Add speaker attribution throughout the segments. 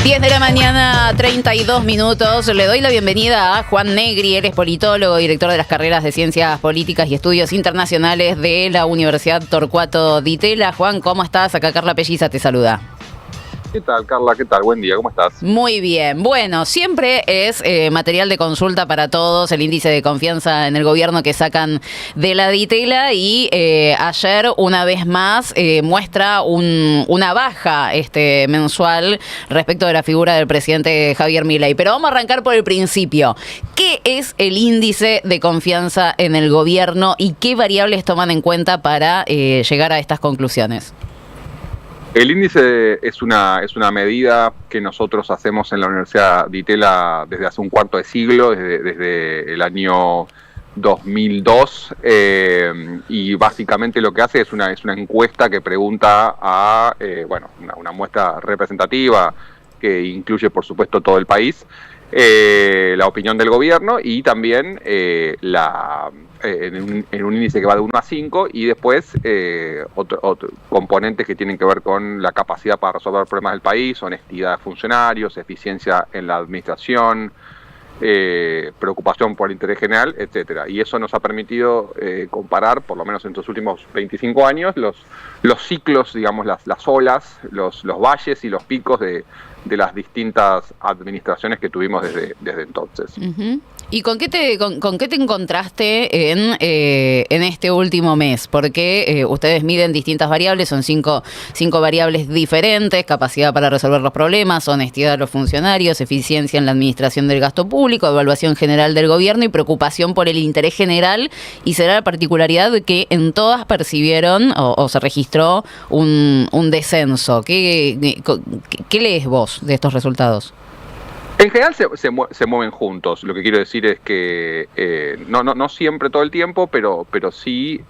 Speaker 1: 10 de la mañana, 32 minutos. Le doy la bienvenida a Juan Negri. Él es politólogo, director de las carreras de Ciencias Políticas y Estudios Internacionales de la Universidad Torcuato Di Tella. Juan, ¿cómo estás? Acá Carla Pelliza te saluda.
Speaker 2: ¿Qué tal, Carla? ¿Qué tal? Buen día, ¿cómo estás?
Speaker 1: Muy bien. Bueno, siempre es material de consulta para todos el índice de confianza en el gobierno que sacan de la Di Tella y ayer, una vez más, muestra una baja mensual respecto de la figura del presidente Javier Milei. Pero vamos a arrancar por el principio. ¿Qué es el índice de confianza en el gobierno y qué variables toman en cuenta para llegar a estas conclusiones?
Speaker 2: El índice es una medida que nosotros hacemos en la Universidad Di Tella desde hace un cuarto de siglo, desde el año 2002, y básicamente lo que hace es una encuesta que pregunta a una muestra representativa que incluye por supuesto todo el país, la opinión del gobierno y también en un índice que va de 1 a 5 y después otros componentes que tienen que ver con la capacidad para resolver problemas del país, honestidad de funcionarios, eficiencia en la administración, preocupación por el interés general, etcétera. Y eso nos ha permitido comparar, por lo menos en estos últimos 25 años, los ciclos, digamos, las olas, los valles y los picos de las distintas administraciones que tuvimos desde entonces.
Speaker 1: Uh-huh. ¿Y con qué te encontraste en este último mes? Porque ustedes miden distintas variables, son cinco variables diferentes: capacidad para resolver los problemas, honestidad de los funcionarios, eficiencia en la administración del gasto público, evaluación general del gobierno y preocupación por el interés general. Y será la particularidad de que en todas percibieron o se registró un descenso. ¿Qué lees vos de estos resultados?
Speaker 2: En general se mueven juntos. Lo que quiero decir es que no siempre todo el tiempo, pero sí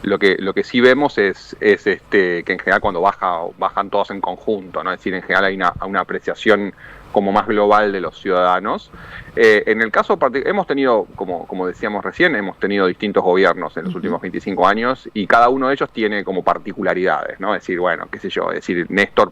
Speaker 2: lo que sí vemos es que en general cuando bajan todos en conjunto, ¿no? Es decir, en general hay una apreciación como más global de los ciudadanos. En el caso particular, hemos tenido, como decíamos recién, hemos tenido distintos gobiernos en los últimos 25 años y cada uno de ellos tiene como particularidades, ¿no? Es decir, bueno, qué sé yo, es decir, Néstor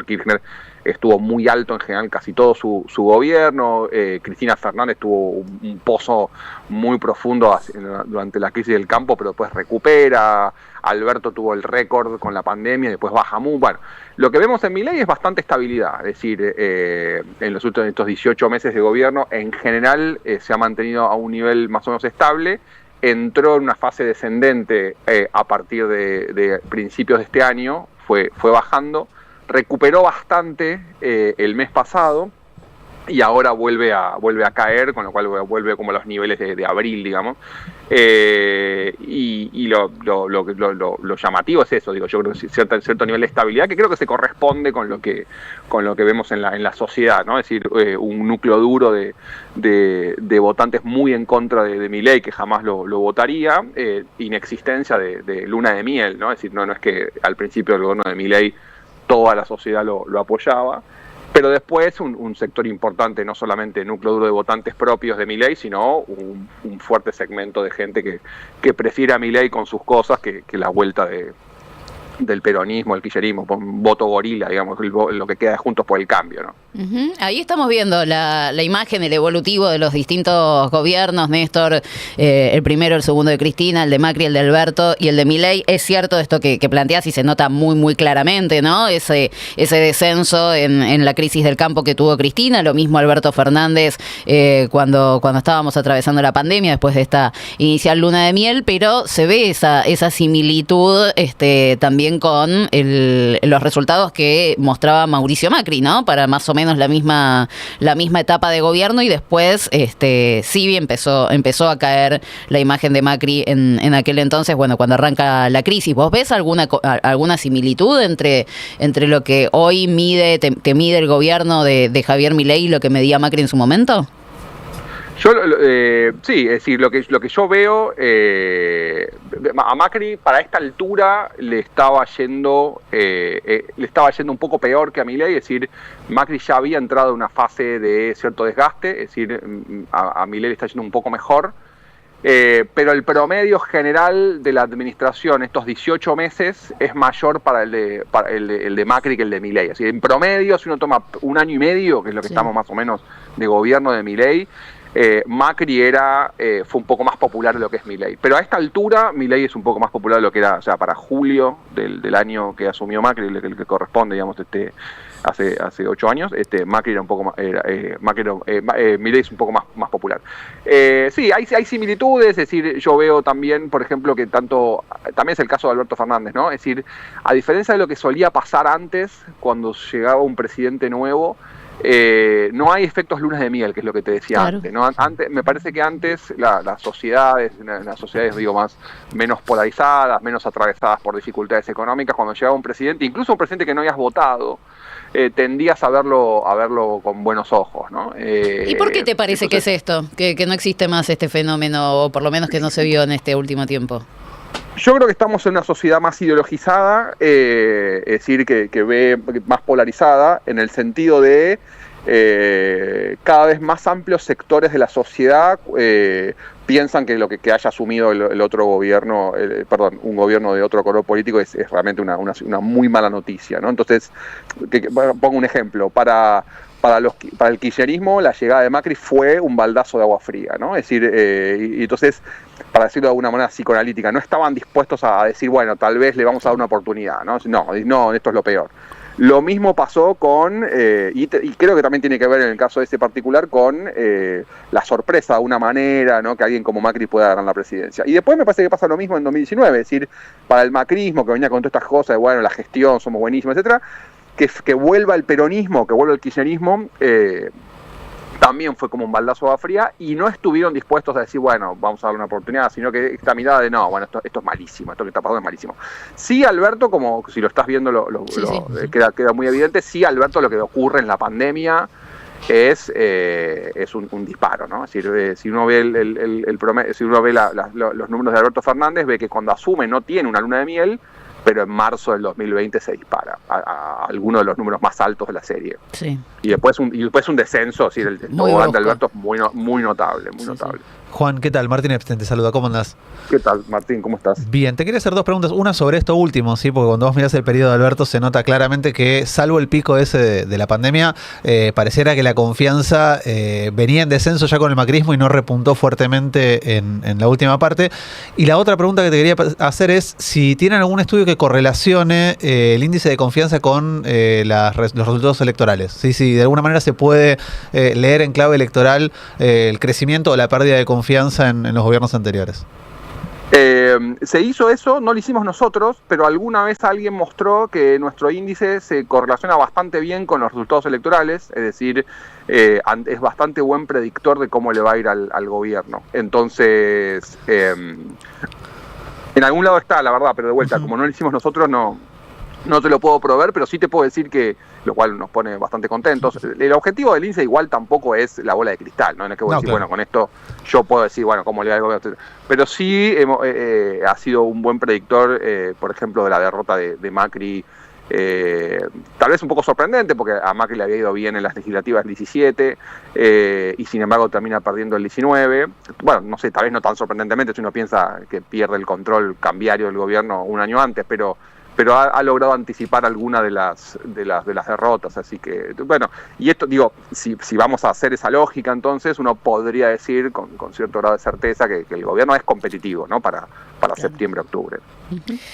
Speaker 2: Kirchner estuvo muy alto en general casi todo su gobierno, Cristina Fernández tuvo un pozo muy profundo durante la crisis del campo, pero después recupera. Alberto tuvo el récord con la pandemia, después baja muy. Bueno, lo que vemos en Milei es bastante estabilidad, es decir, en los últimos estos 18 meses de gobierno, en general se ha mantenido a un nivel más o menos estable. Entró en una fase descendente a partir de principios de este año, fue bajando, recuperó bastante el mes pasado y ahora vuelve a caer, con lo cual vuelve como a los niveles de abril, digamos. Y lo llamativo es eso, digo, yo creo que cierto nivel de estabilidad que creo que se corresponde con lo que vemos en la sociedad, ¿no? Es decir, un núcleo duro de votantes muy en contra de Milei, que jamás lo votaría, inexistencia de luna de miel, ¿no? Es decir, no es que al principio del gobierno de Milei toda la sociedad lo apoyaba. Pero después un sector importante, no solamente núcleo duro de votantes propios de Milei, sino un fuerte segmento de gente que prefiere a Milei con sus cosas que la vuelta del peronismo, el kirchnerismo, un voto gorila, digamos, lo que queda de Juntos por el Cambio, ¿no?
Speaker 1: Uh-huh. Ahí estamos viendo la imagen, el evolutivo de los distintos gobiernos, Néstor, el primero, el segundo de Cristina, el de Macri, el de Alberto y el de Milei. Es cierto esto que planteás y se nota muy, muy claramente, ¿no? Ese descenso en la crisis del campo que tuvo Cristina, lo mismo Alberto Fernández cuando estábamos atravesando la pandemia, después de esta inicial luna de miel, pero se ve esa similitud también con los resultados que mostraba Mauricio Macri, ¿no? Para más o menos la misma etapa de gobierno, y después sí empezó a caer la imagen de Macri en aquel entonces, bueno, cuando arranca la crisis. ¿Vos ves alguna similitud entre lo que hoy te mide el gobierno de Javier Milei y lo que medía Macri en su momento?
Speaker 2: Yo sí, es decir, lo que yo veo, a Macri para esta altura le estaba yendo un poco peor que a Milei, es decir, Macri ya había entrado en una fase de cierto desgaste, es decir, a Milei le está yendo un poco mejor. Pero el promedio general de la administración, estos 18 meses, es mayor para el de Macri que el de Milei. Así, en promedio, si uno toma un año y medio, que es lo que estamos más o menos de gobierno de Milei, Macri fue un poco más popular de lo que es Milei. Pero a esta altura, Milei es un poco más popular de lo que era, o sea, para julio del año que asumió Macri, el que corresponde, digamos, hace 8 años, Macri era un poco más, Milei es un poco más popular. Sí, hay similitudes, es decir, yo veo también, por ejemplo, que también es el caso de Alberto Fernández, ¿no? Es decir, a diferencia de lo que solía pasar antes, cuando llegaba un presidente nuevo, no hay efectos lunas de miel, que es lo que te decía antes, ¿no? Me parece que antes las sociedades digo menos polarizadas, menos atravesadas por dificultades económicas, cuando llegaba un presidente, incluso un presidente que no hayas votado, tendías a verlo con buenos ojos, ¿no?
Speaker 1: ¿Y por qué te parece que es esto? Que no existe más este fenómeno, o por lo menos que no se vio en este último tiempo.
Speaker 2: Yo creo que estamos en una sociedad más ideologizada, es decir, que ve más polarizada, en el sentido de cada vez más amplios sectores de la sociedad piensan que lo que haya asumido el otro gobierno, un gobierno de otro color político es realmente una muy mala noticia, ¿no? Entonces, pongo un ejemplo, para el kirchnerismo la llegada de Macri fue un baldazo de agua fría, ¿no? Es decir, y entonces, para decirlo de alguna manera psicoanalítica, no estaban dispuestos a decir, bueno, tal vez le vamos a dar una oportunidad, ¿no? No, esto es lo peor. Lo mismo pasó y creo que también tiene que ver en el caso de este particular con la sorpresa de una manera, ¿no? Que alguien como Macri pueda ganar la presidencia. Y después me parece que pasa lo mismo en 2019, es decir, para el macrismo, que venía con todas estas cosas de, bueno, la gestión, somos buenísimos, etcétera, que vuelva el peronismo, que vuelva el kirchnerismo, también fue como un baldazo de agua fría, y no estuvieron dispuestos a decir, bueno, vamos a darle una oportunidad, sino que esta mirada de, no, bueno, esto es malísimo, esto que está pasando es malísimo. Sí, Alberto, como si lo estás viendo, queda muy evidente, sí, Alberto, lo que ocurre en la pandemia es un disparo, ¿no? Es decir, si uno ve los números de Alberto Fernández, ve que cuando asume no tiene una luna de miel, pero en marzo del 2020 se dispara a alguno de los números más altos de la serie.
Speaker 1: Sí.
Speaker 2: Y después un descenso, así, el tobogán de Alberto es muy notable, muy notable.
Speaker 3: Juan, ¿qué tal? Martín Epstein te saluda, ¿cómo andás?
Speaker 2: ¿Qué tal, Martín? ¿Cómo estás?
Speaker 3: Bien, te quería hacer dos preguntas. Una sobre esto último, ¿sí? Porque cuando vos mirás el periodo de Alberto se nota claramente que, salvo el pico ese de la pandemia, pareciera que la confianza venía en descenso ya con el macrismo y no repuntó fuertemente en la última parte. Y la otra pregunta que te quería hacer es si tienen algún estudio que correlacione el índice de confianza con los resultados electorales. ¿Sí? Si de alguna manera se puede leer en clave electoral el crecimiento o la pérdida de confianza en los gobiernos anteriores.
Speaker 2: Se hizo eso, no lo hicimos nosotros, pero alguna vez alguien mostró que nuestro índice se correlaciona bastante bien con los resultados electorales, es decir, es bastante buen predictor de cómo le va a ir al gobierno. Entonces, en algún lado está, la verdad, pero de vuelta, como no lo hicimos nosotros, no te lo puedo proveer, pero sí te puedo decir que, lo cual nos pone bastante contentos. El objetivo del INSEE igual tampoco es la bola de cristal, ¿no? No es que voy a decir,
Speaker 3: claro,
Speaker 2: bueno, con esto yo puedo decir, bueno, cómo le va al gobierno. Pero sí ha sido un buen predictor, por ejemplo, de la derrota de Macri. Tal vez un poco sorprendente, porque a Macri le había ido bien en las legislativas del 17, y sin embargo termina perdiendo el 19. Bueno, no sé, tal vez no tan sorprendentemente si uno piensa que pierde el control cambiario del gobierno un año antes, pero ha logrado anticipar alguna de las derrotas, así que, bueno, y esto, digo, si vamos a hacer esa lógica, entonces uno podría decir con cierto grado de certeza que el gobierno es competitivo, ¿no? Para septiembre, octubre.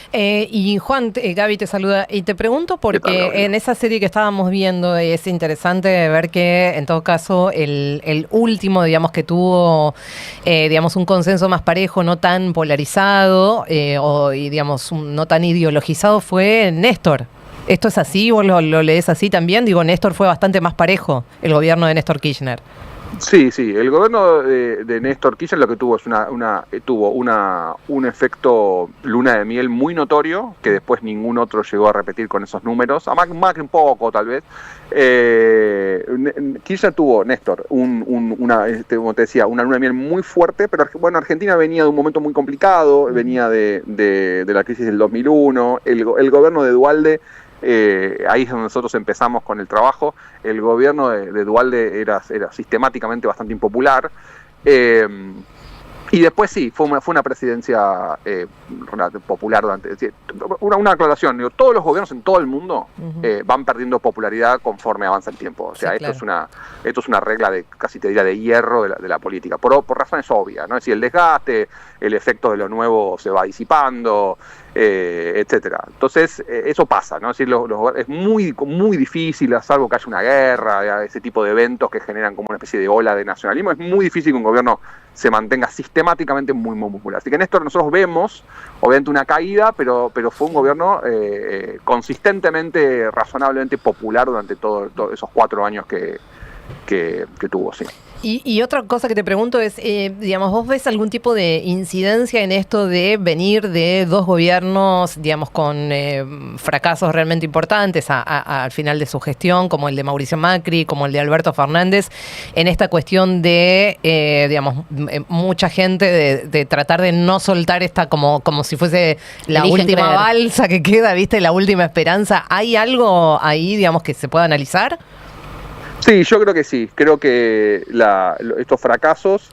Speaker 4: Y Juan, Gaby te saluda, y te pregunto porque en esa serie que estábamos viendo es interesante ver que, en todo caso, el último, digamos, que tuvo, digamos, un consenso más parejo, no tan polarizado, y digamos, no tan ideologizado, fue Néstor. ¿Esto es así? ¿Vos lo lees así también? Digo, Néstor fue bastante más parejo, el gobierno de Néstor Kirchner.
Speaker 2: Sí, el gobierno de Néstor Kirchner lo que tuvo es un efecto luna de miel muy notorio, que después ningún otro llegó a repetir con esos números, a Macri un poco tal vez. Kirchner tuvo, Néstor, como te decía, una luna de miel muy fuerte, pero bueno, Argentina venía de un momento muy complicado, venía de la crisis del 2001, el gobierno de Duhalde, ahí es donde nosotros empezamos con el trabajo. El gobierno de Duhalde era sistemáticamente bastante impopular, y Y después sí, fue una presidencia popular durante... Una aclaración, digo, todos los gobiernos en todo el mundo van perdiendo popularidad conforme avanza el tiempo. O sea,
Speaker 4: sí,
Speaker 2: esto
Speaker 4: claro.
Speaker 2: esto es una regla casi te diría de hierro de la política, por razones obvias, ¿no? Es decir, el desgaste, el efecto de lo nuevo se va disipando, etcétera. Entonces, eso pasa, ¿no? Es decir, es muy difícil, salvo que haya una guerra, ese tipo de eventos que generan como una especie de ola de nacionalismo, es muy difícil que un gobierno se mantenga sistemáticamente muy popular. Así que en esto nosotros vemos, obviamente, una caída, pero fue un gobierno consistentemente, razonablemente popular durante todos esos 4 años que tuvo, sí.
Speaker 4: Y otra cosa que te pregunto es, digamos, ¿vos ves algún tipo de incidencia en esto de venir de 2 gobiernos, digamos, con fracasos realmente importantes al final de su gestión, como el de Mauricio Macri, como el de Alberto Fernández, en esta cuestión de, digamos, mucha gente de tratar de no soltar esta como si fuese la
Speaker 1: Eligen
Speaker 4: última
Speaker 1: creer.
Speaker 4: balsa que queda, ¿viste? La última esperanza. ¿Hay algo ahí, digamos, que se pueda analizar?
Speaker 2: Sí, yo creo que sí. Creo que estos fracasos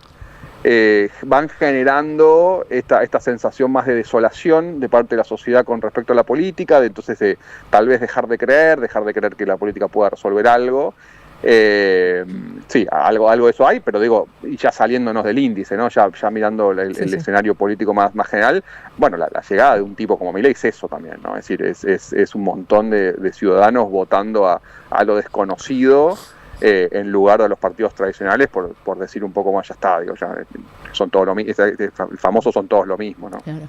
Speaker 2: van generando esta sensación más de desolación de parte de la sociedad con respecto a la política, de entonces tal vez dejar de creer que la política pueda resolver algo. Sí, algo de eso hay, pero digo, y ya saliéndonos del índice, ¿no? Ya mirando el escenario político más general, bueno, la llegada de un tipo como Milei es eso también, ¿no? Es decir, es un montón de ciudadanos votando a lo desconocido, en lugar de los partidos tradicionales, por decir un poco más, ya está, digo, ya son todos lo mismo, famosos son todos lo mismo, ¿no?
Speaker 1: Claro.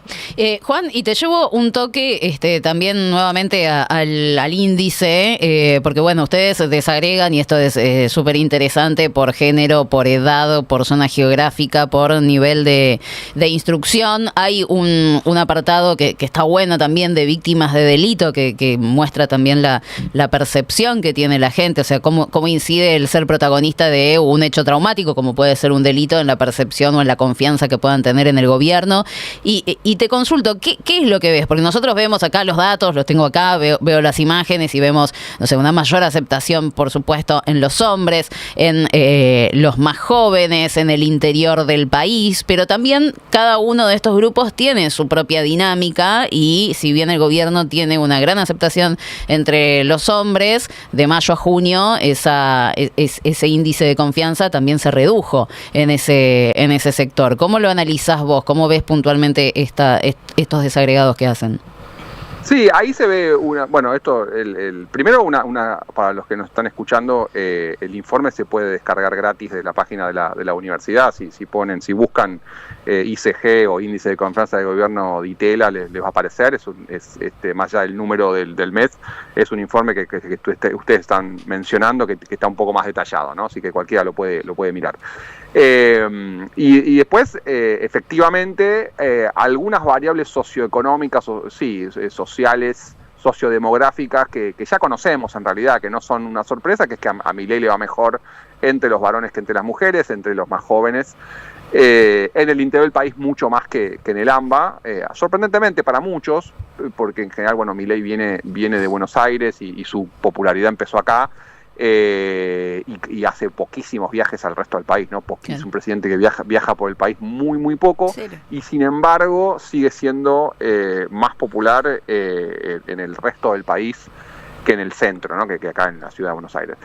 Speaker 1: Juan, y te llevo un toque también nuevamente al índice, porque bueno, ustedes desagregan, y esto es súper interesante, por género, por edad, por zona geográfica, por nivel de instrucción. Hay un apartado que está bueno también de víctimas de delito, que muestra también la percepción que tiene la gente, o sea, cómo incide el ser protagonista de un hecho traumático, como puede ser un delito, en la percepción o en la confianza que puedan tener en el gobierno. Y te consulto, ¿qué es lo que ves? Porque nosotros vemos acá los datos, los tengo acá, veo las imágenes y vemos, no sé, una mayor aceptación, por supuesto, en los hombres, en los más jóvenes, en el interior del país, pero también cada uno de estos grupos tiene su propia dinámica, y si bien el gobierno tiene una gran aceptación entre los hombres, de mayo a junio ese índice de confianza también se redujo en ese sector. ¿Cómo lo analizás vos? ¿Cómo ves puntualmente estos desagregados que hacen?
Speaker 2: Sí, ahí se ve primero para los que nos están escuchando, el informe se puede descargar gratis de la página de la universidad. Si buscan ICG o índice de confianza del gobierno de Itela, les va a aparecer. Es más allá del número del mes, es un informe que ustedes están mencionando, que está un poco más detallado, ¿no? Así que cualquiera lo puede mirar. Y después, efectivamente, algunas variables socioeconómicas, sociales, sociodemográficas, que ya conocemos en realidad, que no son una sorpresa, que es que a Milei le va mejor entre los varones que entre las mujeres, entre los más jóvenes, en el interior del país mucho más que en el AMBA, sorprendentemente para muchos, porque en general, bueno, Milei viene de Buenos Aires y su popularidad empezó acá. Y hace poquísimos viajes al resto del país, ¿no? Porque es un presidente que viaja por el país muy poco, y sin embargo sigue siendo más popular en el resto del país que en el centro, ¿no? que acá en la ciudad de Buenos Aires.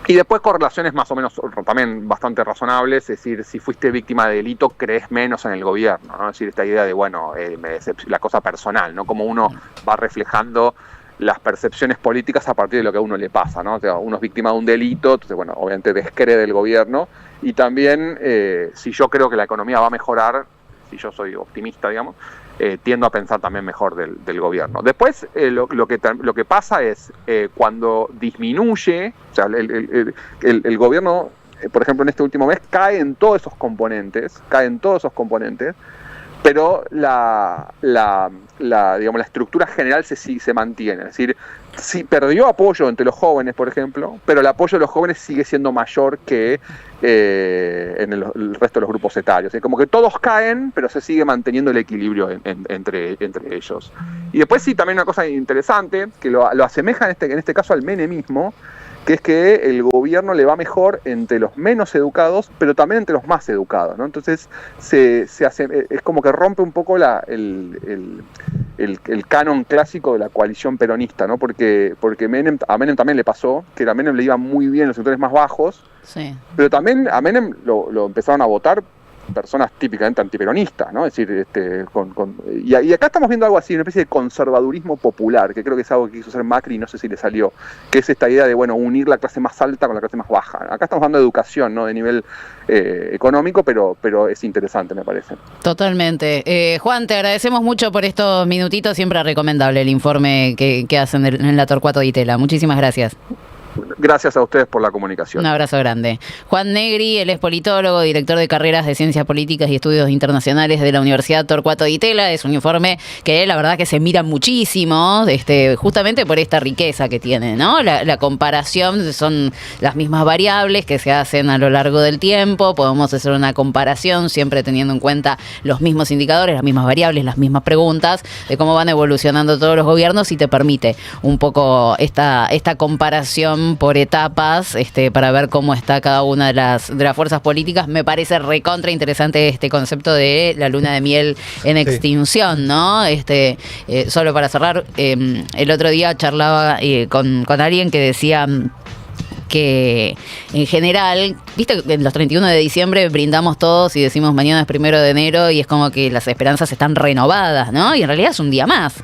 Speaker 2: Y después correlaciones más o menos también bastante razonables, es decir, si fuiste víctima de delito, crees menos en el gobierno, ¿no? Es decir, esta idea de, la cosa personal, ¿no? Como uno va reflejando las percepciones políticas a partir de lo que a uno le pasa, ¿no? O sea, uno es víctima de un delito, entonces, bueno, obviamente descree del gobierno, y también, si yo creo que la economía va a mejorar, si yo soy optimista, digamos, tiendo a pensar también mejor del gobierno. Después, lo que pasa es, cuando disminuye, o sea, el gobierno, por ejemplo, en este último mes, cae en todos esos componentes, pero la estructura general se mantiene. Es decir, sí perdió apoyo entre los jóvenes, por ejemplo, pero el apoyo de los jóvenes sigue siendo mayor que en el resto de los grupos etarios. Es como que todos caen, pero se sigue manteniendo el equilibrio entre ellos. Y después sí, también una cosa interesante, que lo asemeja en este caso al menemismo, que es que el gobierno le va mejor entre los menos educados, pero también entre los más educados, ¿no? Entonces se hace, es como que rompe un poco el canon clásico de la coalición peronista, ¿no? Porque a Menem también le pasó, que a Menem le iba muy bien en los sectores más bajos,
Speaker 1: Sí.
Speaker 2: pero también a Menem lo empezaron a votar personas típicamente antiperonistas, ¿no? Es decir, y acá estamos viendo algo así, una especie de conservadurismo popular, que creo que es algo que quiso hacer Macri y no sé si le salió, que es esta idea de, bueno, unir la clase más alta con la clase más baja. Acá estamos hablando de educación, ¿no? De nivel económico, pero es interesante, me parece.
Speaker 1: Totalmente. Juan, te agradecemos mucho por estos minutitos, siempre recomendable el informe que hacen en la Torcuato Di Tella. Muchísimas gracias.
Speaker 2: Gracias a ustedes por la comunicación.
Speaker 1: Un abrazo grande. Juan Negri, él es politólogo, director de carreras de Ciencias Políticas y Estudios Internacionales de la Universidad Torcuato Di Tella. Es un informe que la verdad que se mira muchísimo, justamente por esta riqueza que tiene, ¿no? La comparación son las mismas variables que se hacen a lo largo del tiempo. Podemos hacer una comparación siempre teniendo en cuenta los mismos indicadores, las mismas variables, las mismas preguntas de cómo van evolucionando todos los gobiernos y te permite un poco esta comparación por etapas, para ver cómo está cada una de las fuerzas políticas. Me parece recontra interesante este concepto de la luna de miel en extinción, ¿no? Solo para cerrar, el otro día charlaba con alguien que decía que en general, viste que en los 31 de diciembre brindamos todos y decimos mañana es 1 de enero y es como que las esperanzas están renovadas, ¿no? Y en realidad es un día más.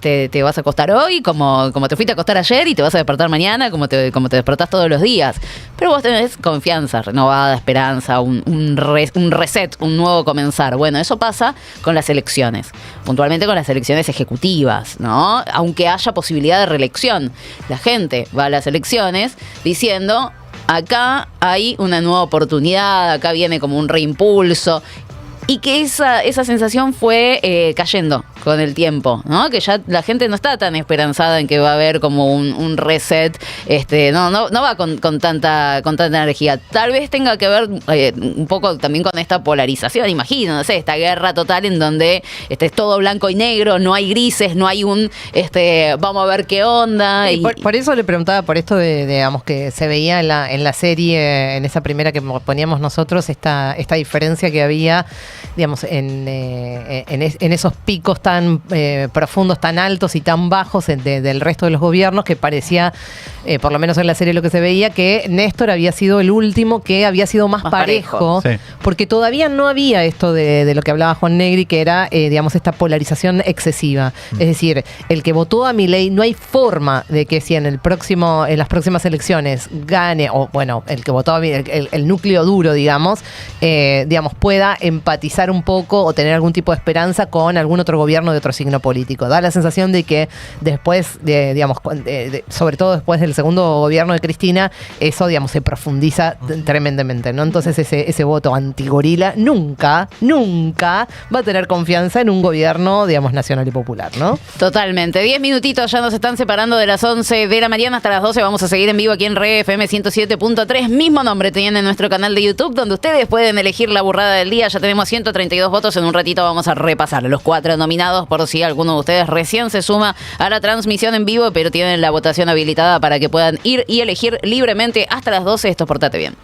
Speaker 1: Te vas a acostar hoy como te fuiste a acostar ayer y te vas a despertar mañana como te despertás todos los días. Pero vos tenés confianza, renovada, esperanza, un reset, un nuevo comenzar. Bueno, eso pasa con las elecciones, puntualmente con las elecciones ejecutivas, ¿no? Aunque haya posibilidad de reelección, la gente va a las elecciones diciendo, acá hay una nueva oportunidad, acá viene como un reimpulso, y que esa sensación fue cayendo con el tiempo, ¿no? Que ya la gente no está tan esperanzada en que va a haber como un reset, no va con tanta energía. Tal vez tenga que ver un poco también con esta polarización, imagino, no sé, esta guerra total en donde es todo blanco y negro, no hay grises, no hay vamos a ver qué onda.
Speaker 4: Sí, por eso le preguntaba por esto de digamos, que se veía en la serie, en esa primera que poníamos nosotros, esta diferencia que había, digamos, en esos picos tan profundos, tan altos y tan bajos del resto de los gobiernos, que parecía, por lo menos en la serie lo que se veía, que Néstor había sido el último que había sido más parejo. Sí. Porque todavía no había esto de lo que hablaba Juan Negri, que era, digamos, esta polarización excesiva. Es decir, el que votó a Milei, no hay forma de que si en las próximas elecciones gane, o bueno, el que votó a Milei, el núcleo duro, digamos, pueda empatizar un poco o tener algún tipo de esperanza con algún otro gobierno de otro signo político. Da la sensación de que después, sobre todo después del segundo gobierno de Cristina, eso, digamos, se profundiza tremendamente, ¿no? Entonces ese voto antigorila nunca va a tener confianza en un gobierno, digamos, nacional y popular, ¿no?
Speaker 1: Totalmente. 10 minutitos ya nos están separando de las 11 de la mañana hasta las 12. Vamos a seguir en vivo aquí en RFM 107.3. Mismo nombre tienen en nuestro canal de YouTube, donde ustedes pueden elegir la burrada del día. Ya tenemos 132 votos. En un ratito vamos a repasar los 4 nominados por si alguno de ustedes recién se suma a la transmisión en vivo, pero tienen la votación habilitada para que puedan ir y elegir libremente hasta las 12. Esto es Portate Bien.